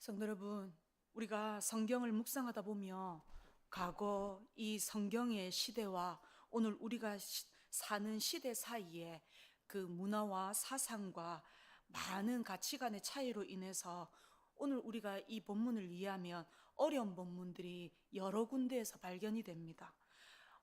성도 여러분, 우리가 성경을 묵상하다 보면 과거 이 성경의 시대와 오늘 우리가 사는 시대 사이에 그 문화와 사상과 많은 가치관의 차이로 인해서 오늘 우리가 이 본문을 이해하면 어려운 본문들이 여러 군데에서 발견이 됩니다.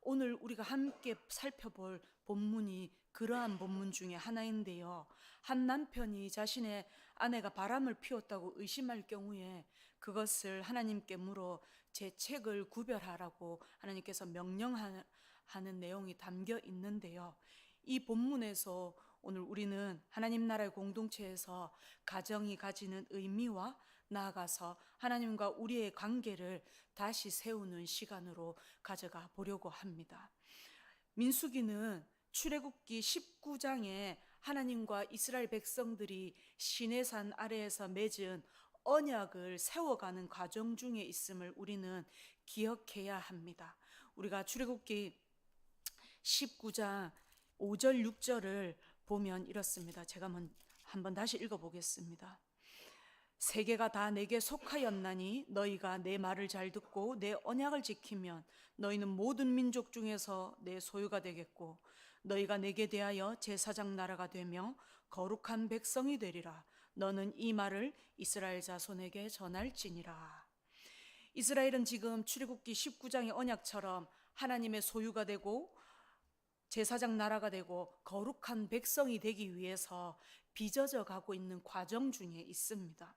오늘 우리가 함께 살펴볼 본문이 그러한 본문 중에 하나인데요. 한 남편이 자신의 아내가 바람을 피웠다고 의심할 경우에 그것을 하나님께 물어 제 책을 구별하라고 하나님께서 명령하는 내용이 담겨 있는데요. 이 본문에서 오늘 우리는 하나님 나라의 공동체에서 가정이 가지는 의미와 나아가서 하나님과 우리의 관계를 다시 세우는 시간으로 가져가 보려고 합니다. 민수기는 출애굽기 19장에 하나님과 이스라엘 백성들이 시내산 아래에서 맺은 언약을 세워가는 과정 중에 있음을 우리는 기억해야 합니다. 우리가 출애굽기 19장 5절 6절을 보면 이렇습니다. 제가 한번 다시 읽어보겠습니다. 세계가 다 내게 속하였나니 너희가 내 말을 잘 듣고 내 언약을 지키면 너희는 모든 민족 중에서 내 소유가 되겠고 너희가 내게 대하여 제사장 나라가 되며 거룩한 백성이 되리라. 너는 이 말을 이스라엘 자손에게 전할지니라. 이스라엘은 지금 출애굽기 19장의 언약처럼 하나님의 소유가 되고 제사장 나라가 되고 거룩한 백성이 되기 위해서 빚어져 가고 있는 과정 중에 있습니다.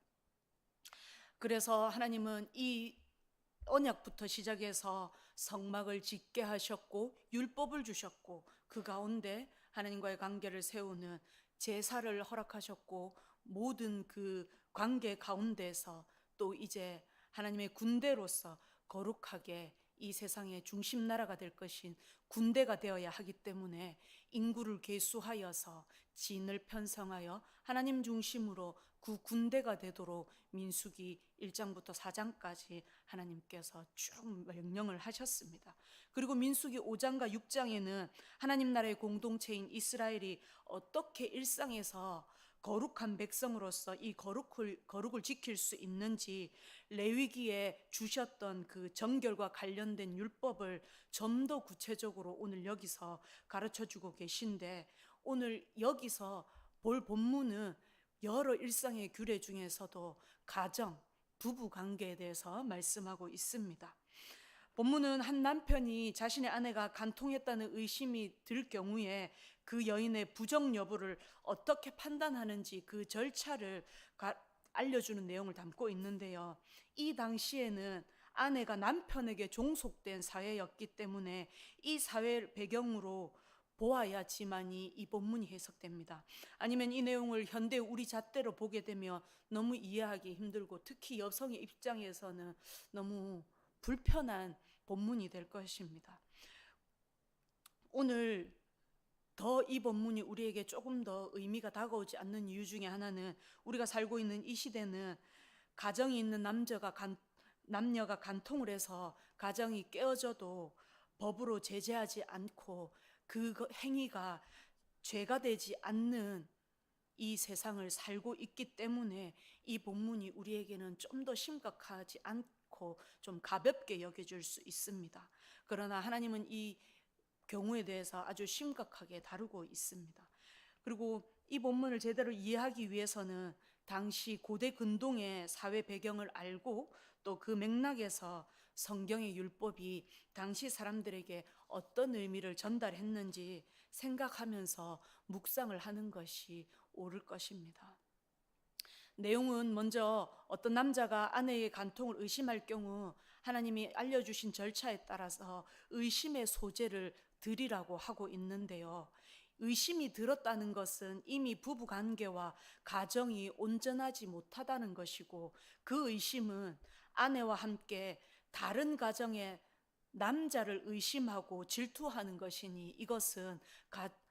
그래서 하나님은 이 언약부터 시작해서 성막을 짓게 하셨고 율법을 주셨고 그 가운데 하나님과의 관계를 세우는 제사를 허락하셨고 모든 그 관계 가운데서 또 이제 하나님의 군대로서 거룩하게 이 세상의 중심 나라가 될 것인 군대가 되어야 하기 때문에 인구를 계수하여서 진을 편성하여 하나님 중심으로 그 군대가 되도록 민수기 1장부터 4장까지 하나님께서 쭉 명령을 하셨습니다. 그리고 민수기 5장과 6장에는 하나님 나라의 공동체인 이스라엘이 어떻게 일상에서 거룩한 백성으로서 이 거룩을 지킬 수 있는지 레위기에 주셨던 그 정결과 관련된 율법을 좀 더 구체적으로 오늘 여기서 가르쳐 주고 계신데 오늘 여기서 볼 본문은 여러 일상의 규례 중에서도 가정, 부부 관계에 대해서 말씀하고 있습니다. 본문은 한 남편이 자신의 아내가 간통했다는 의심이 들 경우에 그 여인의 부정 여부를 어떻게 판단하는지 그 절차를 알려주는 내용을 담고 있는데요. 이 당시에는 아내가 남편에게 종속된 사회였기 때문에 이 사회 배경으로 보아야지만이 이 본문이 해석됩니다. 아니면 이 내용을 현대 우리 잣대로 보게 되면 너무 이해하기 힘들고 특히 여성의 입장에서는 너무 불편한 본문이 될 것입니다. 오늘 더 이 본문이 우리에게 조금 더 의미가 다가오지 않는 이유 중에 하나는 우리가 살고 있는 이 시대는 가정이 있는 남녀가 간통을 해서 가정이 깨어져도 법으로 제재하지 않고 그 행위가 죄가 되지 않는 이 세상을 살고 있기 때문에 이 본문이 우리에게는 좀 더 심각하지 않고 좀 가볍게 여겨질 수 있습니다. 그러나 하나님은 이 경우에 대해서 아주 심각하게 다루고 있습니다. 그리고 이 본문을 제대로 이해하기 위해서는 당시 고대 근동의 사회 배경을 알고 또 그 맥락에서 성경의 율법이 당시 사람들에게 어떤 의미를 전달했는지 생각하면서 묵상을 하는 것이 옳을 것입니다. 내용은 먼저 어떤 남자가 아내의 간통을 의심할 경우 하나님이 알려주신 절차에 따라서 의심의 소재를 드리라고 하고 있는데요. 의심이 들었다는 것은 이미 부부 관계와 가정이 온전하지 못하다는 것이고 그 의심은 아내와 함께 다른 가정의 남자를 의심하고 질투하는 것이니 이것은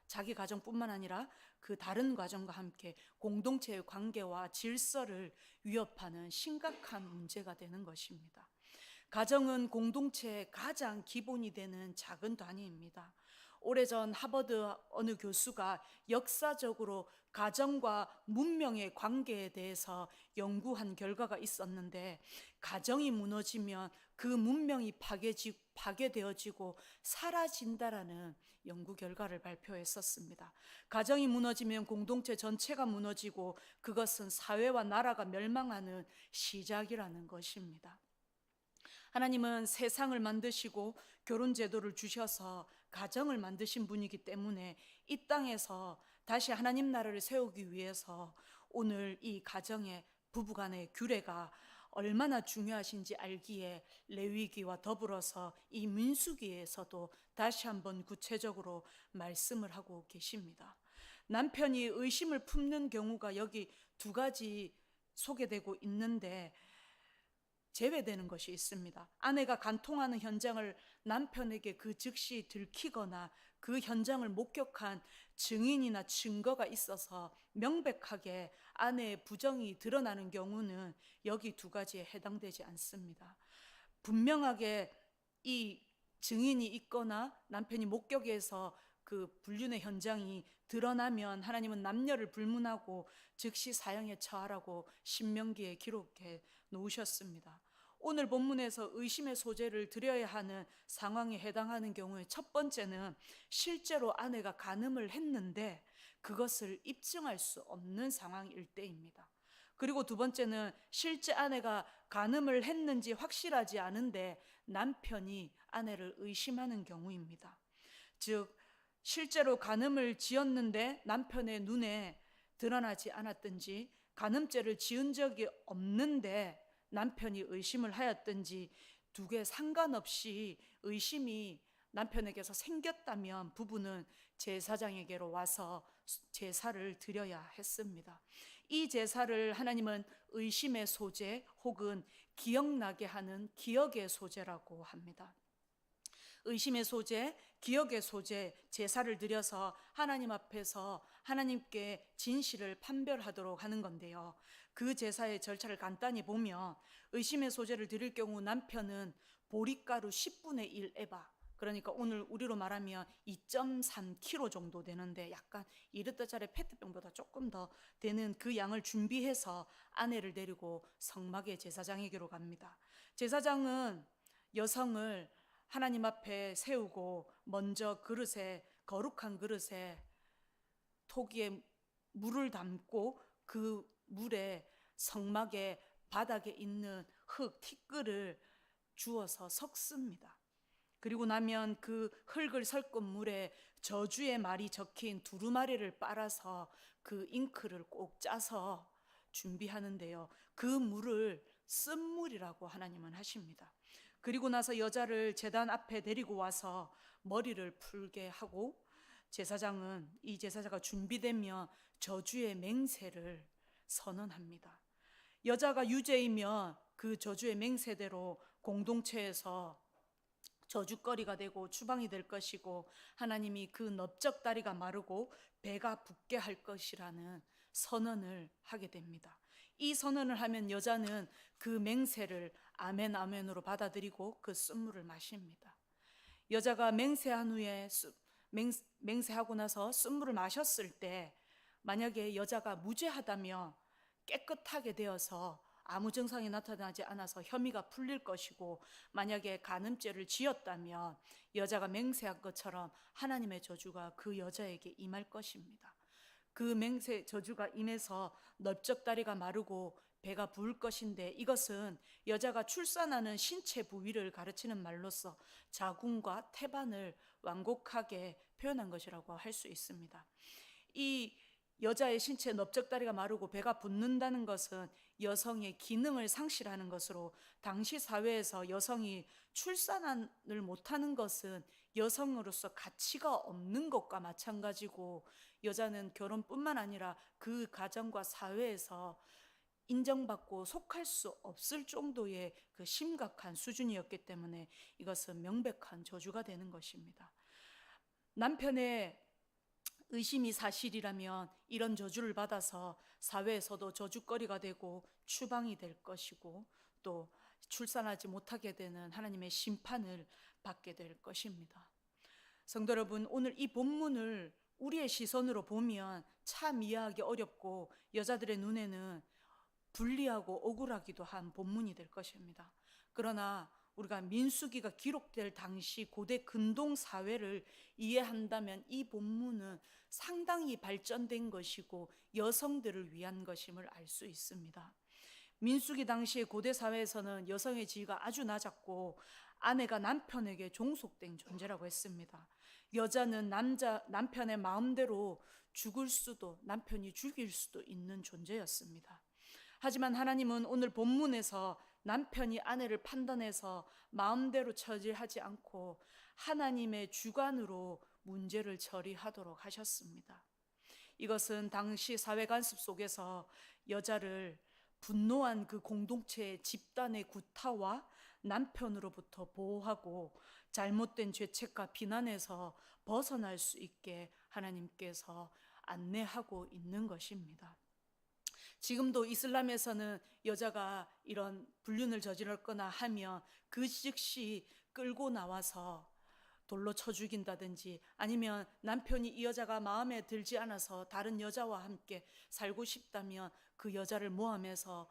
자기 가정뿐만 아니라 그 다른 가정과 함께 공동체의 관계와 질서를 위협하는 심각한 문제가 되는 것입니다. 가정은 공동체의 가장 기본이 되는 작은 단위입니다. 오래전 하버드 어느 교수가 역사적으로 가정과 문명의 관계에 대해서 연구한 결과가 있었는데, 가정이 무너지면 그 문명이 파괴되어지고 사라진다라는 연구 결과를 발표했었습니다. 가정이 무너지면 공동체 전체가 무너지고 그것은 사회와 나라가 멸망하는 시작이라는 것입니다. 하나님은 세상을 만드시고 결혼 제도를 주셔서 가정을 만드신 분이기 때문에 이 땅에서 다시 하나님 나라를 세우기 위해서 오늘 이 가정의 부부간의 규례가 얼마나 중요하신지 알기에 레위기와 더불어서 이 민수기에서도 다시 한번 구체적으로 말씀을 하고 계십니다. 남편이 의심을 품는 경우가 여기 두 가지 소개되고 있는데 제외되는 것이 있습니다. 아내가 간통하는 현장을 남편에게 그 즉시 들키거나 그 현장을 목격한 증인이나 증거가 있어서 명백하게 아내의 부정이 드러나는 경우는 여기 두 가지에 해당되지 않습니다. 분명하게 이 증인이 있거나 남편이 목격해서 그 불륜의 현장이 드러나면 하나님은 남녀를 불문하고 즉시 사형에 처하라고 신명기에 기록해 놓으셨습니다. 오늘 본문에서 의심의 소재를 드려야 하는 상황에 해당하는 경우에 첫 번째는 실제로 아내가 간음을 했는데 그것을 입증할 수 없는 상황일 때입니다. 그리고 두 번째는 실제 아내가 간음을 했는지 확실하지 않은데 남편이 아내를 의심하는 경우입니다. 즉 실제로 간음을 지었는데 남편의 눈에 드러나지 않았든지, 간음죄를 지은 적이 없는데 남편이 의심을 하였든지, 두 개 상관없이 의심이 남편에게서 생겼다면 부부는 제사장에게로 와서 제사를 드려야 했습니다. 이 제사를 하나님은 의심의 소재 혹은 기억나게 하는 기억의 소재라고 합니다. 의심의 소재, 기억의 소재, 제사를 드려서 하나님 앞에서 하나님께 진실을 판별하도록 하는 건데요. 그 제사의 절차를 간단히 보면 의심의 소재를 드릴 경우 남편은 보리가루 10분의 1 에바, 그러니까 오늘 우리로 말하면 2.3kg 정도 되는데 약간 2리터짜리 페트병보다 조금 더 되는 그 양을 준비해서 아내를 데리고 성막의 제사장에게로 갑니다. 제사장은 여성을 하나님 앞에 세우고 먼저 그릇에, 거룩한 그릇에 토기에 물을 담고 그 물에 성막의 바닥에 있는 흙, 티끌을 주어서 섞습니다. 그리고 나면 그 흙을 섞은 물에 저주의 말이 적힌 두루마리를 빨아서 그 잉크를 꼭 짜서 준비하는데요. 그 물을 쓴물이라고 하나님은 하십니다. 그리고 나서 여자를 제단 앞에 데리고 와서 머리를 풀게 하고 제사장은 이 제사자가 준비되면 저주의 맹세를 선언합니다. 여자가 유죄이면 그 저주의 맹세대로 공동체에서 저주거리가 되고 추방이 될 것이고 하나님이 그 넓적다리가 마르고 배가 붓게 할 것이라는 선언을 하게 됩니다. 이 선언을 하면 여자는 그 맹세를 아멘 아멘으로 받아들이고 그 쓴물을 마십니다. 여자가 맹세한 후에 맹세하고 나서 쓴물을 마셨을 때 만약에 여자가 무죄하다면 깨끗하게 되어서 아무 증상이 나타나지 않아서 혐의가 풀릴 것이고, 만약에 간음죄를 지었다면 여자가 맹세한 것처럼 하나님의 저주가 그 여자에게 임할 것입니다. 그 맹세 저주가 임해서 넓적다리가 마르고 배가 부을 것인데, 이것은 여자가 출산하는 신체 부위를 가르치는 말로서 자궁과 태반을 완곡하게 표현한 것이라고 할 수 있습니다. 이 여자의 신체 넓적다리가 마르고 배가 붓는다는 것은 여성의 기능을 상실하는 것으로, 당시 사회에서 여성이 출산을 못하는 것은 여성으로서 가치가 없는 것과 마찬가지고, 여자는 결혼뿐만 아니라 그 가정과 사회에서 인정받고 속할 수 없을 정도의 그 심각한 수준이었기 때문에 이것은 명백한 저주가 되는 것입니다. 남편의 의심이 사실이라면 이런 저주를 받아서 사회에서도 저주거리가 되고 추방이 될 것이고, 또 출산하지 못하게 되는 하나님의 심판을 받게 될 것입니다. 성도 여러분, 오늘 이 본문을 우리의 시선으로 보면 참 이해하기 어렵고 여자들의 눈에는 불리하고 억울하기도 한 본문이 될 것입니다. 그러나 우리가 민수기가 기록될 당시 고대 근동 사회를 이해한다면 이 본문은 상당히 발전된 것이고 여성들을 위한 것임을 알 수 있습니다. 민수기 당시의 고대 사회에서는 여성의 지위가 아주 낮았고 아내가 남편에게 종속된 존재라고 했습니다. 여자는 남편의 마음대로 죽을 수도, 남편이 죽일 수도 있는 존재였습니다. 하지만 하나님은 오늘 본문에서 남편이 아내를 판단해서 마음대로 처리하지 않고 하나님의 주관으로 문제를 처리하도록 하셨습니다. 이것은 당시 사회 간섭 속에서 여자를 분노한 그 공동체의 집단의 구타와 남편으로부터 보호하고 잘못된 죄책과 비난에서 벗어날 수 있게 하나님께서 안내하고 있는 것입니다. 지금도 이슬람에서는 여자가 이런 불륜을 저질렀거나 하면 그 즉시 끌고 나와서 돌로 쳐 죽인다든지, 아니면 남편이 이 여자가 마음에 들지 않아서 다른 여자와 함께 살고 싶다면 그 여자를 모함해서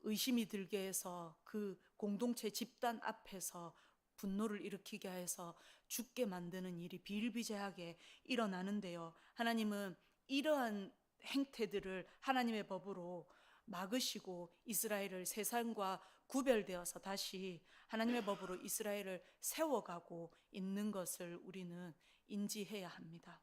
의심이 들게 해서 그 공동체 집단 앞에서 분노를 일으키게 해서 죽게 만드는 일이 비일비재하게 일어나는데요, 하나님은 이러한 행태들을 하나님의 법으로 막으시고 이스라엘을 세상과 구별되어서 다시 하나님의 법으로 이스라엘을 세워가고 있는 것을 우리는 인지해야 합니다.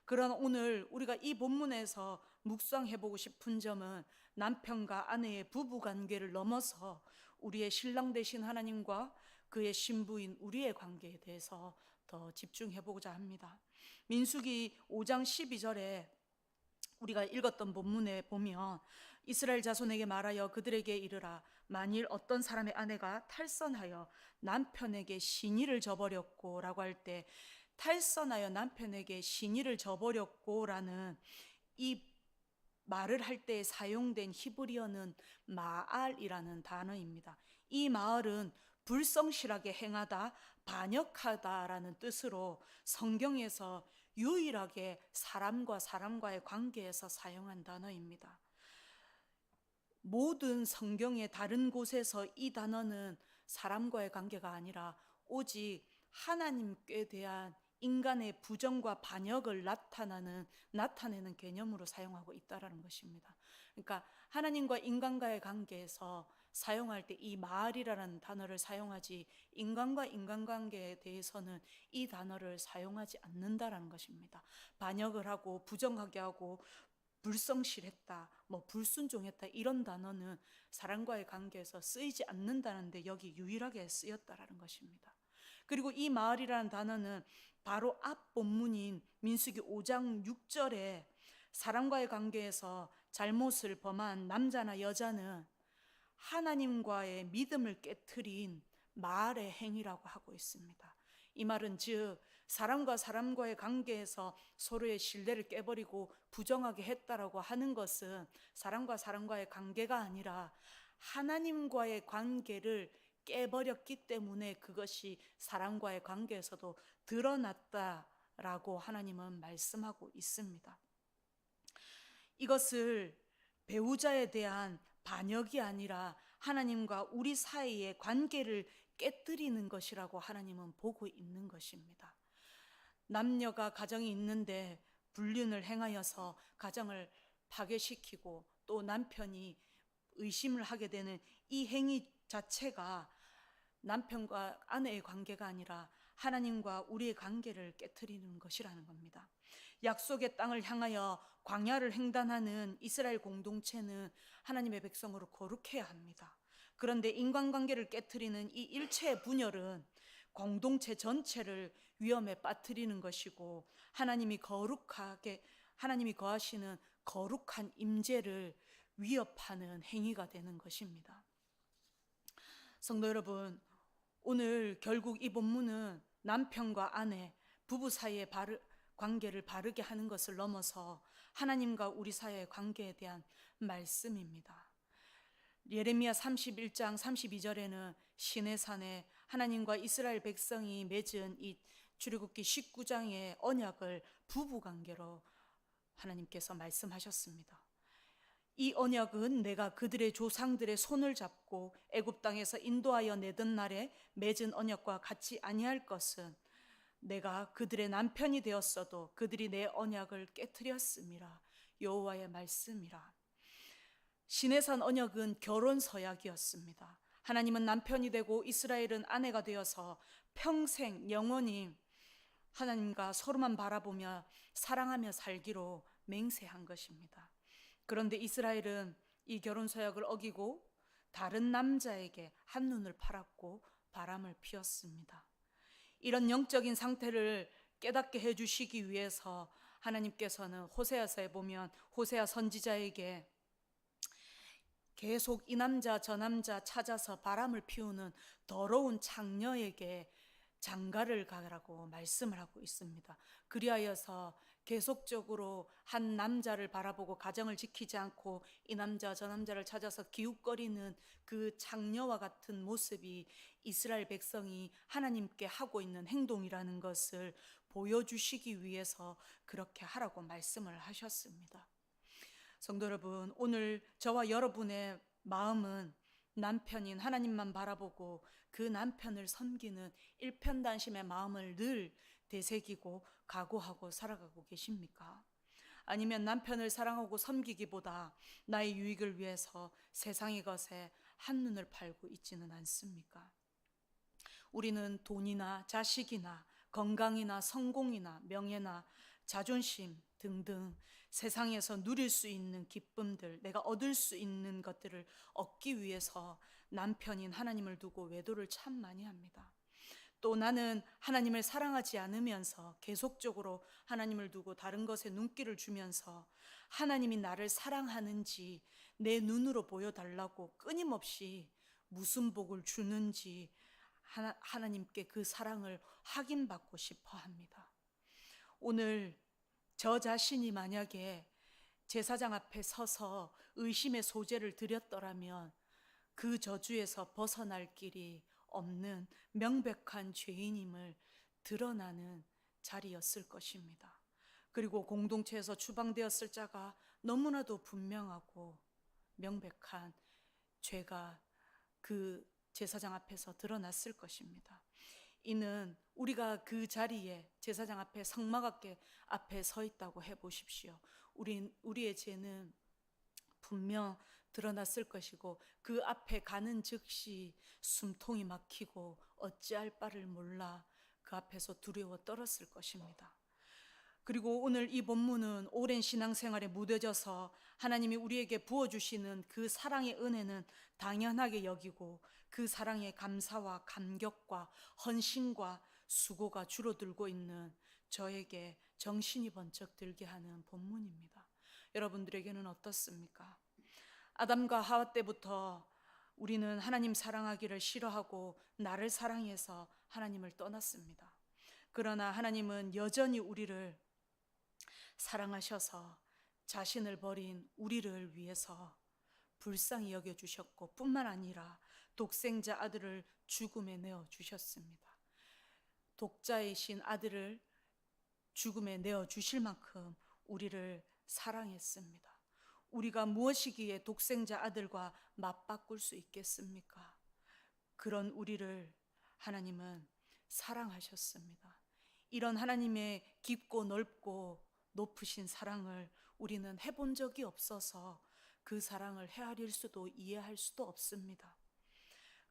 그러나 오늘 우리가 이 본문에서 묵상해보고 싶은 점은 남편과 아내의 부부관계를 넘어서 우리의 신랑 되신 하나님과 그의 신부인 우리의 관계에 대해서 더 집중해보고자 합니다. 민수기 5장 12절에 우리가 읽었던 본문에 보면 이스라엘 자손에게 말하여 그들에게 이르라, 만일 어떤 사람의 아내가 탈선하여 남편에게 신의를 저버렸고 라고 할 때, 탈선하여 남편에게 신의를 저버렸고라는 이 말을 할 때 사용된 히브리어는 마알이라는 단어입니다. 이 마알은 불성실하게 행하다, 반역하다라는 뜻으로 성경에서 유일하게 사람과 사람과의 관계에서 사용한 단어입니다. 모든 성경의 다른 곳에서 이 단어는 사람과의 관계가 아니라 오직 하나님께 대한 인간의 부정과 반역을 나타내는 개념으로 사용하고 있다는 것입니다. 그러니까 하나님과 인간과의 관계에서 사용할 때 이 마알이라는 단어를 사용하지, 인간과 인간관계에 대해서는 이 단어를 사용하지 않는다라는 것입니다. 반역을 하고 부정하게 하고 불성실했다, 불순종했다, 이런 단어는 사람과의 관계에서 쓰이지 않는다는데 여기 유일하게 쓰였다라는 것입니다. 그리고 이 마알이라는 단어는 바로 앞 본문인 민수기 5장 6절에 사람과의 관계에서 잘못을 범한 남자나 여자는 하나님과의 믿음을 깨트린 마알의 행위라고 하고 있습니다. 이 말은 즉 사람과 사람과의 관계에서 서로의 신뢰를 깨버리고 부정하게 했다라고 하는 것은 사람과 사람과의 관계가 아니라 하나님과의 관계를 깨버렸기 때문에 그것이 사람과의 관계에서도 드러났다라고 하나님은 말씀하고 있습니다. 이것을 배우자에 대한 반역이 아니라 하나님과 우리 사이의 관계를 깨뜨리는 것이라고 하나님은 보고 있는 것입니다. 남녀가 가정이 있는데 불륜을 행하여서 가정을 파괴시키고 또 남편이 의심을 하게 되는 이 행위 자체가 남편과 아내의 관계가 아니라 하나님과 우리의 관계를 깨트리는 것이라는 겁니다. 약속의 땅을 향하여 광야를 횡단하는 이스라엘 공동체는 하나님의 백성으로 거룩해야 합니다. 그런데 인간관계를 깨트리는 이 일체의 분열은 공동체 전체를 위험에 빠뜨리는 것이고 하나님이 거하시는 거룩한 임재를 위협하는 행위가 되는 것입니다. 성도 여러분, 오늘 결국 이 본문은 남편과 아내, 부부 사이의 관계를 바르게 하는 것을 넘어서 하나님과 우리 사이의 관계에 대한 말씀입니다. 예레미야 31장 32절에는 시내산에 하나님과 이스라엘 백성이 맺은 이 출애굽기 19장의 언약을 부부관계로 하나님께서 말씀하셨습니다. 이 언약은 내가 그들의 조상들의 손을 잡고 애굽 땅에서 인도하여 내던 날에 맺은 언약과 같이 아니할 것은 내가 그들의 남편이 되었어도 그들이 내 언약을 깨뜨렸음이라. 여호와의 말씀이라. 시내산 언약은 결혼 서약이었습니다. 하나님은 남편이 되고 이스라엘은 아내가 되어서 평생 영원히 하나님과 서로만 바라보며 사랑하며 살기로 맹세한 것입니다. 그런데 이스라엘은 이 결혼 서약을 어기고 다른 남자에게 한눈을 팔았고 바람을 피웠습니다. 이런 영적인 상태를 깨닫게 해주시기 위해서 하나님께서는 호세아서에 보면 호세아 선지자에게 계속 이 남자 저 남자 찾아서 바람을 피우는 더러운 창녀에게 장가를 가라고 말씀을 하고 있습니다. 그리하여서 계속적으로 한 남자를 바라보고 가정을 지키지 않고 이 남자 저 남자를 찾아서 기웃거리는 그 창녀와 같은 모습이 이스라엘 백성이 하나님께 하고 있는 행동이라는 것을 보여주시기 위해서 그렇게 하라고 말씀을 하셨습니다. 성도 여러분, 오늘 저와 여러분의 마음은 남편인 하나님만 바라보고 그 남편을 섬기는 일편단심의 마음을 늘 되새기고 각오하고 살아가고 계십니까? 아니면 남편을 사랑하고 섬기기보다 나의 유익을 위해서 세상의 것에 한눈을 팔고 있지는 않습니까? 우리는 돈이나 자식이나 건강이나 성공이나 명예나 자존심 등등 세상에서 누릴 수 있는 기쁨들, 내가 얻을 수 있는 것들을 얻기 위해서 남편인 하나님을 두고 외도를 참 많이 합니다. 또 나는 하나님을 사랑하지 않으면서 계속적으로 하나님을 두고 다른 것에 눈길을 주면서 하나님이 나를 사랑하는지 내 눈으로 보여달라고 끊임없이 무슨 복을 주는지 하나님께 그 사랑을 확인받고 싶어 합니다. 오늘 저 자신이 만약에 제사장 앞에 서서 의심의 소재를 드렸더라면 그 저주에서 벗어날 길이 없는 명백한 죄인임을 드러나는 자리였을 것입니다. 그리고 공동체에서 추방되었을 자가 너무나도 분명하고 명백한 죄가 그 제사장 앞에서 드러났을 것입니다. 이는 우리가 그 자리에 제사장 앞에 성막악계 앞에 서 있다고 해보십시오. 우리의 죄는 분명 드러났을 것이고 그 앞에 가는 즉시 숨통이 막히고 어찌할 바를 몰라 그 앞에서 두려워 떨었을 것입니다. 그리고 오늘 이 본문은 오랜 신앙생활에 무뎌져서 하나님이 우리에게 부어주시는 그 사랑의 은혜는 당연하게 여기고 그 사랑에 감사와 감격과 헌신과 수고가 줄어들고 있는 저에게 정신이 번쩍 들게 하는 본문입니다. 여러분들에게는 어떻습니까? 아담과 하와 때부터 우리는 하나님 사랑하기를 싫어하고 나를 사랑해서 하나님을 떠났습니다. 그러나 하나님은 여전히 우리를 사랑하셔서 자신을 버린 우리를 위해서 불쌍히 여겨주셨고 뿐만 아니라 독생자 아들을 죽음에 내어주셨습니다. 독자이신 아들을 죽음에 내어주실 만큼 우리를 사랑했습니다. 우리가 무엇이기에 독생자 아들과 맞바꿀 수 있겠습니까? 그런 우리를 하나님은 사랑하셨습니다. 이런 하나님의 깊고 넓고 높으신 사랑을 우리는 해본 적이 없어서 그 사랑을 헤아릴 수도 이해할 수도 없습니다.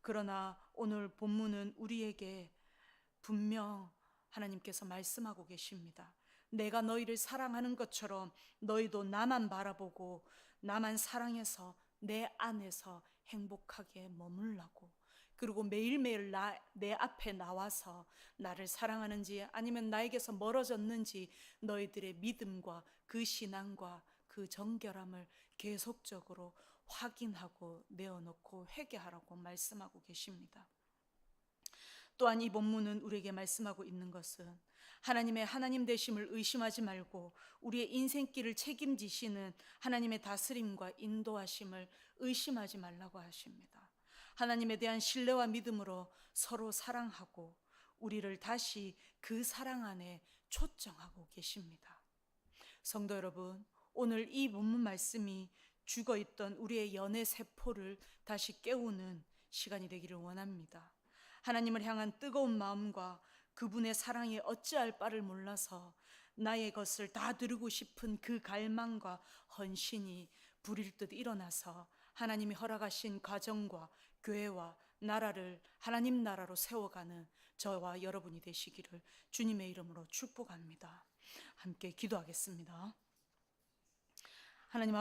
그러나 오늘 본문은 우리에게 분명 하나님께서 말씀하고 계십니다. 내가 너희를 사랑하는 것처럼 너희도 나만 바라보고 나만 사랑해서 내 안에서 행복하게 머물라고. 그리고 매일매일 내 앞에 나와서 나를 사랑하는지 아니면 나에게서 멀어졌는지 너희들의 믿음과 그 신앙과 그 정결함을 계속적으로 확인하고 내어놓고 회개하라고 말씀하고 계십니다. 또한 이 본문은 우리에게 말씀하고 있는 것은 하나님의 하나님 되심을 의심하지 말고 우리의 인생길을 책임지시는 하나님의 다스림과 인도하심을 의심하지 말라고 하십니다. 하나님에 대한 신뢰와 믿음으로 서로 사랑하고 우리를 다시 그 사랑 안에 초청하고 계십니다. 성도 여러분, 오늘 이 본문 말씀이 죽어있던 우리의 연애 세포를 다시 깨우는 시간이 되기를 원합니다. 하나님을 향한 뜨거운 마음과 그분의 사랑에 어찌할 바를 몰라서 나의 것을 다 누리고 싶은 그 갈망과 헌신이 불일 듯 일어나서 하나님이 허락하신 가정과 교회와 나라를 하나님 나라로 세워가는 저와 여러분이 되시기를 주님의 이름으로 축복합니다. 함께 기도하겠습니다. 하나님 아버지,